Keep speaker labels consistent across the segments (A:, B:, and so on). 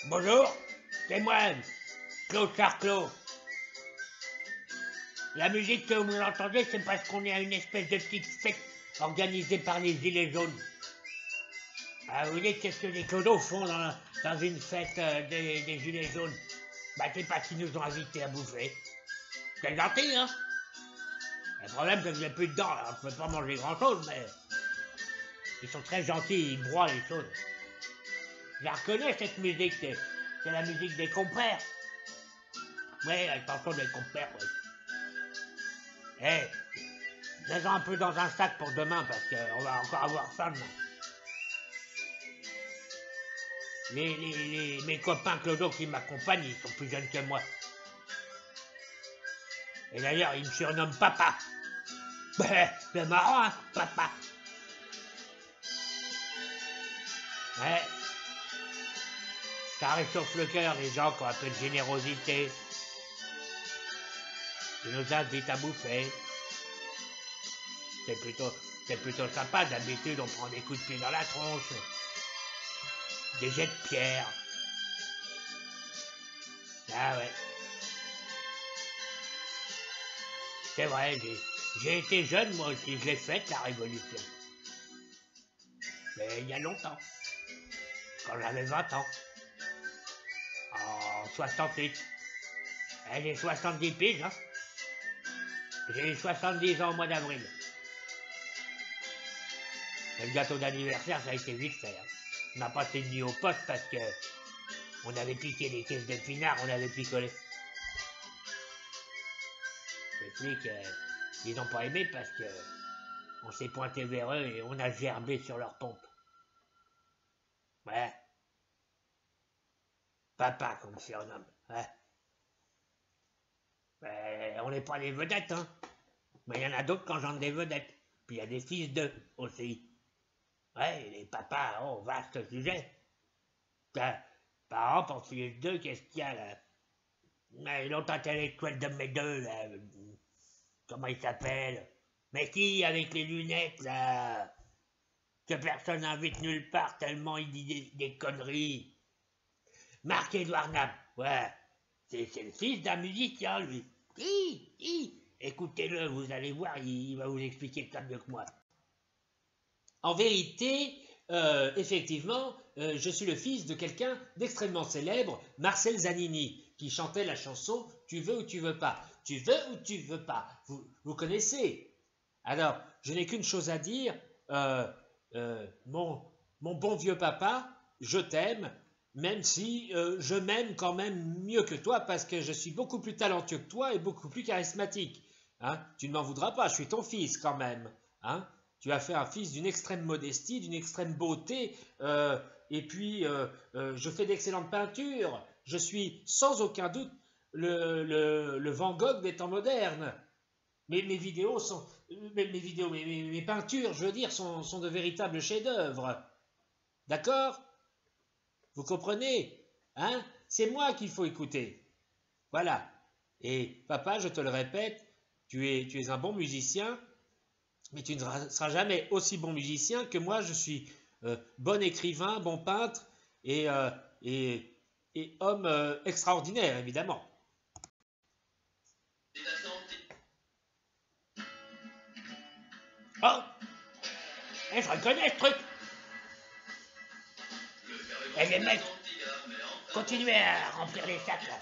A: Bonjour, c'est moi, Claude Charclot. La musique que vous entendez, c'est parce qu'on est à une espèce de petite fête organisée par les Gilets jaunes. Ah, vous dites qu'est-ce que les clodos font dans une fête des Gilets jaunes? Bah, c'est parce qu'ils nous ont invités à bouffer. C'est gentil, hein? Le problème, c'est que j'ai plus de dents, alors je peux pas manger grand-chose, mais... Ils sont très gentils, ils broient les choses. Je la reconnais, cette musique, c'est la musique des compères. Oui, la chanson des compères, oui. Eh, mets-en un peu dans un sac pour demain, parce qu'on va encore avoir faim demain. Mes copains clodos qui m'accompagnent, ils sont plus jeunes que moi. Et d'ailleurs, ils me surnomment Papa. C'est marrant, hein, Papa. Ouais. Ça réchauffe le cœur, les gens qui ont un peu de générosité. Ils nous invitent à bouffer. C'est plutôt sympa, d'habitude on prend des coups de pied dans la tronche. Des jets de pierre. Ah ouais. C'est vrai, j'ai été jeune moi aussi, je l'ai faite la révolution. Mais il y a longtemps. Quand j'avais 20 ans. En 68. J'ai 70 piges, hein. J'ai eu 70 ans au mois d'avril. Et le gâteau d'anniversaire, ça a été vite fait. Hein. On n'a pas tenu au poste parce que on avait piqué des caisses de pinard, on avait picolé. Les flics, ils n'ont pas aimé parce que on s'est pointé vers eux et on a gerbé sur leur pompe. Ouais. Papa, qu'on me surnomme. Ouais. On n'est pas des vedettes, hein. Mais il y en a d'autres qui engendrent des vedettes. Puis il y a des fils d'eux aussi. Ouais, les papas, oh, vaste sujet. Par exemple, en fils d'eux, qu'est-ce qu'il y a là? L'autre intellectuel de mes deux, là. Comment il s'appelle? Mais qui, avec les lunettes, là? Que personne n'invite nulle part tellement il dit des conneries. Marc-Édouard Nab, ouais. C'est le fils d'un musicien, lui. Écoutez-le, vous allez voir, il va vous expliquer ça mieux que moi. En vérité, effectivement, je suis le fils de quelqu'un d'extrêmement célèbre, Marcel Zanini, qui chantait la chanson « Tu veux ou tu veux pas ». Tu veux ou tu veux pas. Vous connaissez. Alors, je n'ai qu'une chose à dire. Mon bon vieux papa, je t'aime, même si je m'aime quand même mieux que toi, parce que je suis beaucoup plus talentueux que toi et beaucoup plus charismatique. Hein? Tu ne m'en voudras pas, je suis ton fils quand même. Hein? Tu as fait un fils d'une extrême modestie, d'une extrême beauté, et puis je fais d'excellentes peintures. Je suis sans aucun doute le Van Gogh des temps modernes. Mes vidéos sont, mes peintures, je veux dire, sont de véritables chefs-d'œuvre. D'accord? Vous comprenez? Hein? C'est moi qu'il faut écouter. Voilà. Et papa, je te le répète, tu es un bon musicien, mais tu ne seras jamais aussi bon musicien que moi. Je suis bon écrivain, bon peintre et homme extraordinaire, évidemment. Oh, je reconnais ce truc. Et les mecs, continuez à remplir les sacs là.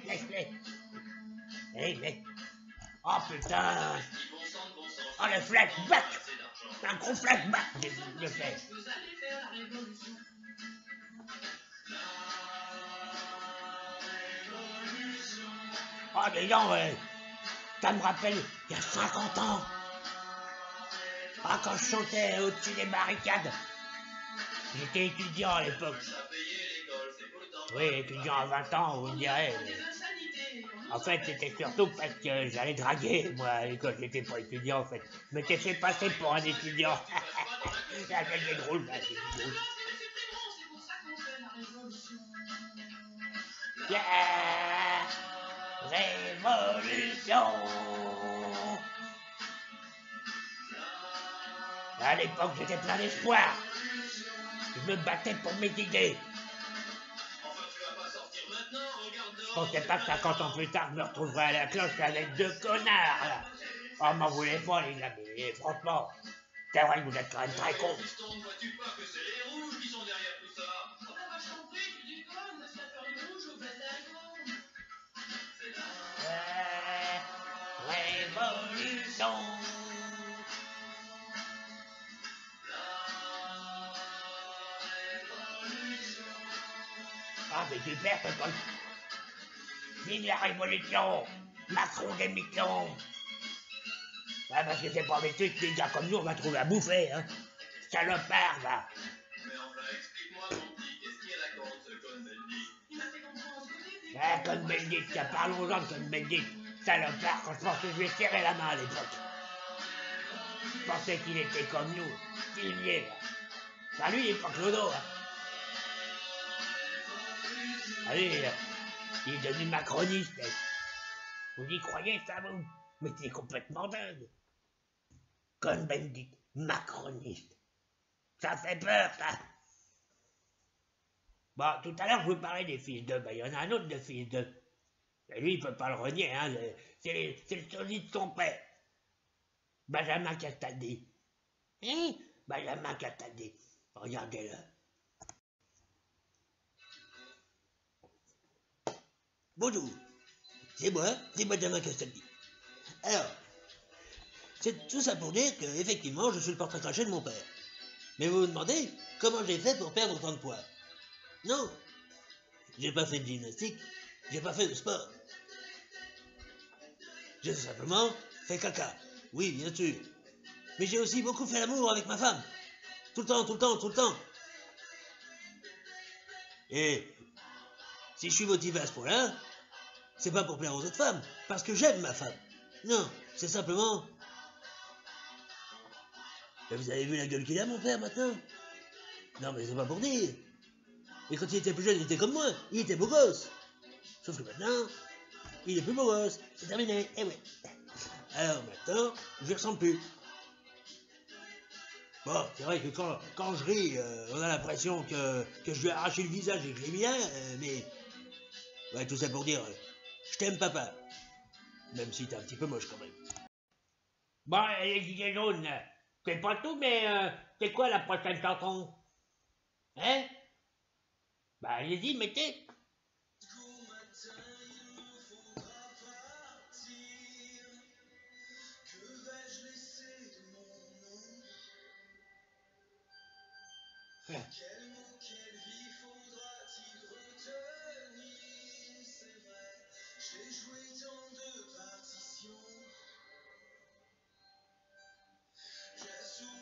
A: Laisse-les. Oh putain. Oh le flashback. Un gros flashback, je fais. Oh dis donc, ça me rappelle il y a 50 ans. Ah, quand je chantais au-dessus des barricades. J'étais étudiant à l'époque. Oui, étudiant à 20 ans, vous me direz. En fait, c'était surtout parce que j'allais draguer, moi, à l'école. J'étais pas étudiant, en fait. Je m'étais fait passer pour un étudiant. C'est drôle, là, c'est drôle. La révolution. À l'époque, j'étais plein d'espoir.
B: Je me battais pour mes idées. Je pensais pas que 50 ans plus tard, je me retrouverais à la cloche avec 2 connards, là. Oh, m'en voulez pas, les amis. Et franchement, c'est vrai que vous êtes quand même très cons.
C: Vois-tu pas que c'est les rouges qui sont derrière tout ça?
D: Oh, bah, je t'en prie, tu déconnes, c'est l'affaire du rouge au bataillon. C'est la
B: Révolution. Ah, mais super, c'est pas... Vive la révolution. Macron démission. Ah, parce que c'est pas mes trucs, les gars comme nous, on va trouver à bouffer, hein. Salopard, va.
C: Mais enfin, explique-moi, mon petit, qu'est-ce qui est la con de ce Cohn-Bendit?
D: Il m'a fait comprendre ce que j'ai
B: Ah, Cohn-Bendit, tiens, parlons-en de Cohn-Bendit. Salopard, quand je pensais que je lui ai serré la main à l'époque. Je pensais qu'il était comme nous, Sylvier, là. Bah lui, il est pas clodo, hein. Ah lui, il est devenu macroniste. Hein. Vous y croyez, ça, vous? Mais c'est complètement dingue. Cohn-Bendit, macroniste. Ça fait peur, ça. Bon, tout à l'heure, je vous parlais des fils d'eux. Ben, il y en a un autre de fils d'eux. Et lui, il peut pas le renier, hein. C'est le sosie de son père. Benjamin Castaldi. Hein? Benjamin Castaldi. Regardez-le.
E: Bonjour, c'est Benjamin Castaldi. Alors, c'est tout ça pour dire que, effectivement, je suis le portrait craché de mon père. Mais vous vous demandez comment j'ai fait pour perdre autant de poids? Non, j'ai pas fait de gymnastique, j'ai pas fait de sport. J'ai simplement fait caca. Oui, bien sûr. Mais j'ai aussi beaucoup fait l'amour avec ma femme. Tout le temps, tout le temps, tout le temps. Et si je suis motivé à ce point-là, c'est pas pour plaire aux autres femmes, parce que j'aime ma femme. Non, c'est simplement... Mais vous avez vu la gueule qu'il a, mon père, maintenant? Non, mais c'est pas pour dire. Et quand il était plus jeune, il était comme moi. Il était beau gosse. Sauf que maintenant, il est plus beau gosse. C'est terminé. Eh oui. Alors maintenant, je lui ressemble plus. Bon, c'est vrai que quand je ris, on a l'impression que je lui ai arraché le visage et que je l'ai mis là, mais... Ouais, tout ça pour dire, je t'aime, papa. Même si t'es un petit peu moche quand même.
B: Bon, les gilets jaunes, c'est pas tout, mais c'est quoi la prochaine chanson? Hein? Bah, allez-y, mettez.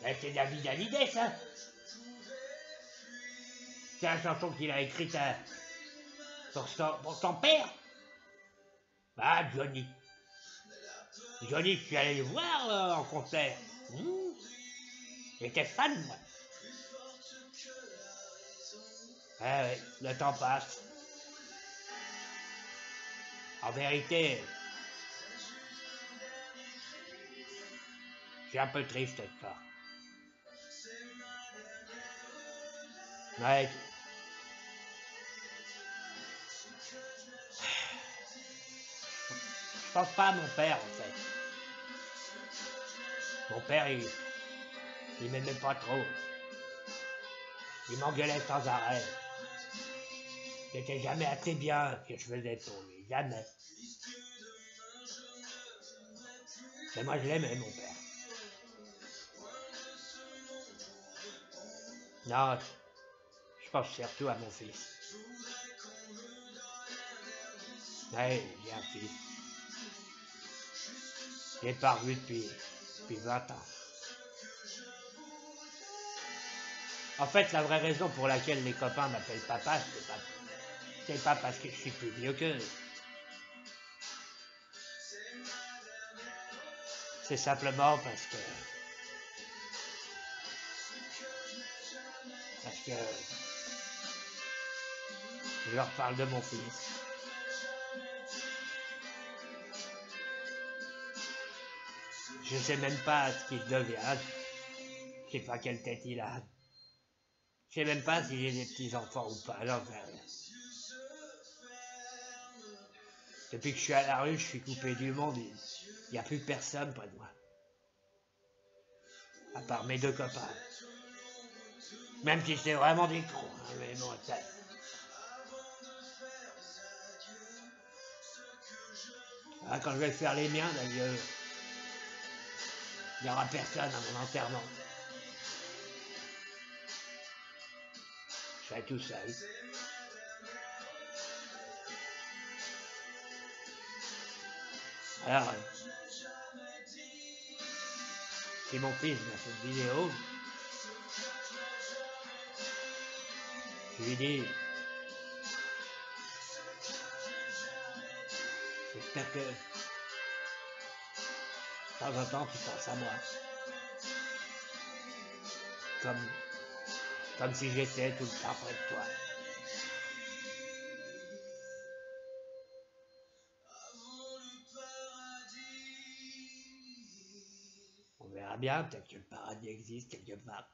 B: Ben, c'est David Hallyday, ça. C'est la chanson qu'il a écrite pour son père. Ah, Johnny. Johnny, je suis allé le voir en concert. J'étais fan, moi. Ah ouais, le temps passe. En vérité, je suis un peu triste de ça. Ouais. Je pense pas à mon père, en fait. Mon père, il m'aimait pas trop. Il m'engueulait sans arrêt. J'étais jamais assez bien ce que je faisais pour lui. Jamais. Mais moi, je l'aimais, mon père. Non, je pense surtout à mon fils. Ouais, j'ai un fils. Je l'ai pas revu depuis 20 ans. En fait, la vraie raison pour laquelle les copains m'appellent papa, c'est pas parce que je suis plus vieux qu'eux. C'est simplement parce que je leur parle de mon fils. Je sais même pas ce qu'il devient. Je sais pas quelle tête il a. Je sais même pas si j'ai des petits-enfants ou pas, j'en sais rien. Depuis que je suis à la rue, je suis coupé du monde, il n'y a plus personne près de moi. À part mes 2 copains. Même si c'est vraiment des cons, hein, mais bon, ça... Ah, quand je vais faire les miens, d'ailleurs, il n'y aura personne à mon enterrement. Je serai tout seul. Alors, si mon fils m'a fait une vidéo, je lui dis, j'espère que de temps en temps tu penses à moi. Comme si j'étais tout le temps près de toi. On verra bien, peut-être que le paradis existe quelque part.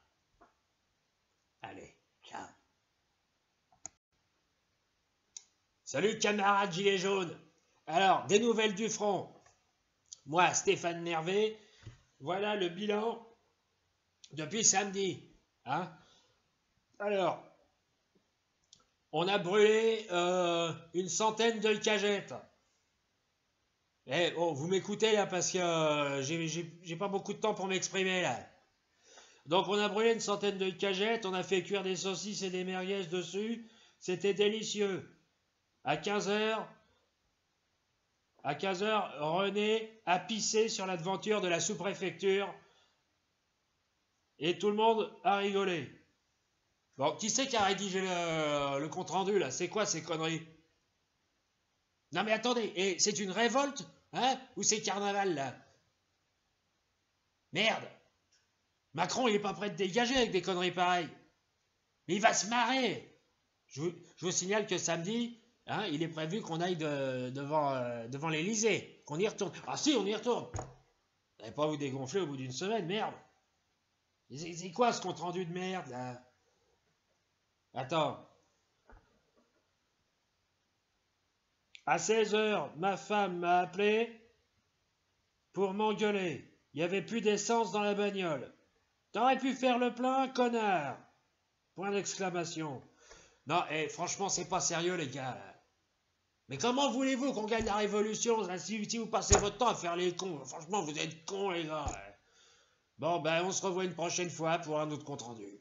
B: Allez, ciao.
A: Salut camarades gilets jaunes. Alors, des nouvelles du front. Moi, Stéphane Nervé, voilà le bilan depuis samedi. Hein. Alors, on a brûlé une centaine de cagettes. Eh, oh, vous m'écoutez là parce que j'ai pas beaucoup de temps pour m'exprimer là. Donc on a brûlé une centaine de cagettes, on a fait cuire des saucisses et des merguez dessus. C'était délicieux. À 15h, René a pissé sur la devanture de la sous-préfecture et tout le monde a rigolé. Bon, qui c'est qui a rédigé le compte-rendu là? C'est quoi ces conneries? Non mais attendez, et c'est une révolte, hein? Ou c'est carnaval là? Merde! Macron il est pas prêt de dégager avec des conneries pareilles. Mais il va se marrer! Je vous signale que samedi, hein, il est prévu qu'on aille devant l'Élysée, qu'on y retourne. Ah si, on y retourne! Vous n'allez pas vous dégonfler au bout d'une semaine, merde! C'est quoi ce compte rendu de merde là? Attends. À 16h, ma femme m'a appelé pour m'engueuler. Il n'y avait plus d'essence dans la bagnole. T'aurais pu faire le plein, connard! Point d'exclamation. Non, franchement, c'est pas sérieux, les gars. Mais comment voulez-vous qu'on gagne la révolution là, si vous passez votre temps à faire les cons? Franchement, vous êtes cons, les gars. Bon, ben, on se revoit une prochaine fois pour un autre compte rendu.